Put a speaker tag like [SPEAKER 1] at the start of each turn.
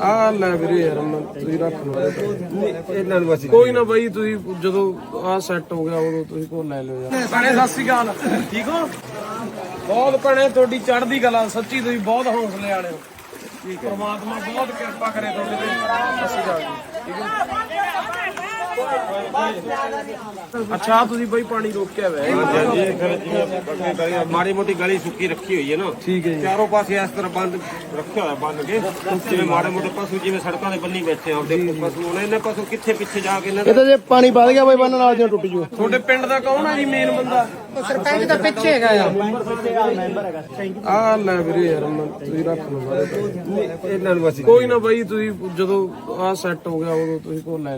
[SPEAKER 1] ਆ ਲੈ ਵੀਰੇ ਯਾਰ ਮੈਂ ਤੁਸੀਂ ਰੱਖ ਲਓ
[SPEAKER 2] ਇਹਨਾਂ ਨੂੰ ਅਸੀਂ
[SPEAKER 1] ਕੋਈ ਨਾ ਬਾਈ ਤੁਸੀਂ ਜਦੋਂ ਆ ਸੈੱਟ ਹੋ ਗਿਆ ਉਦੋਂ ਤੁਸੀਂ ਕੋਲ ਲੈ ਲਿਓ ਯਾਰ ਭੈਣੇ ਸਤਿ ਸ਼੍ਰੀ ਅਕਾਲ ਠੀਕ ਹੋ ਬਹੁਤ ਭੈਣੇ ਤੁਹਾਡੀ ਚੜ੍ਹਦੀ ਕਲਾ ਸੱਚੀ ਤੁਸੀਂ ਬਹੁਤ ਹੌਸਲੇ ਵਾਲੇ ਹੋ ਪਰਮਾਤਮਾ ਬਹੁਤ ਕਿਰਪਾ ਕਰੇ ਤੁਹਾਡੇ ਤੇ ਸਤਿ ਸ਼੍ਰੀ ਅਕਾਲ ਜੀ ਠੀਕ ਹੈ ਅੱਛਾ ਤੁਸੀਂ ਬਾਈ ਪਾਣੀ ਰੋਕਿਆ ਵੇ
[SPEAKER 2] ਮਾੜੀ ਮੋਟੀ ਗਲੀ ਸੁੱਕੀ ਰੱਖੀ ਹੋਈ ਹੈ ਨਾ
[SPEAKER 1] ਠੀਕ ਹੈ ਜੀ
[SPEAKER 2] ਚਾਰੋਂ ਪਾਸੇ ਇਸ ਤਰ੍ਹਾਂ ਬੰਦ ਰੱਖਿਆ ਹੋਇਆ ਬੰਨ ਕੇ ਜਿਵੇਂ ਮਾੜੇ ਮੋਟੇ ਪਸ਼ੂ ਜਿਵੇਂ ਸੜਕਾਂ ਦੇ ਬੰਨੀ ਬੈਠੇ ਆ ਉਹਦੇ ਪਸ਼ੂ ਹੁਣ ਇਹਨਾਂ ਪਸ਼ੂ ਕਿੱਥੇ ਪਿੱਛੇ ਜਾ ਕੇ ਇਹਨਾਂ
[SPEAKER 3] ਇਹ ਤਾਂ ਜੇ ਪਾਣੀ ਵੱਧ ਗਿਆ ਬਾਈ ਬੰਨ ਨਾਲ ਜਿਉਂ ਟੁੱਟ ਜੂ।
[SPEAKER 1] ਤੁਹਾਡੇ ਪਿੰਡ ਦਾ ਕੌਣ ਆ ਜੀ ਮੇਨ ਬੰਦਾ
[SPEAKER 3] ਸਰਪੰਚ ਤਾਂ ਪਿੱਛੇ ਹੈਗਾ ਆ।
[SPEAKER 1] ਆ ਲੈ ਵੀਰੇ ਯਾਰ ਮੈਂ ਤੁਸੀਂ ਰੱਖ ਲਓ
[SPEAKER 2] ਇਹਨਾਂ ਨੂੰ ਅਸੀਂ
[SPEAKER 1] ਕੋਈ ਨਾ ਬਾਈ ਤੁਸੀਂ ਜਦੋਂ ਆ ਸੈੱਟ ਹੋ ਗਿਆ ਉਦੋਂ ਤੁਸੀਂ ਕੋਲ ਲੈ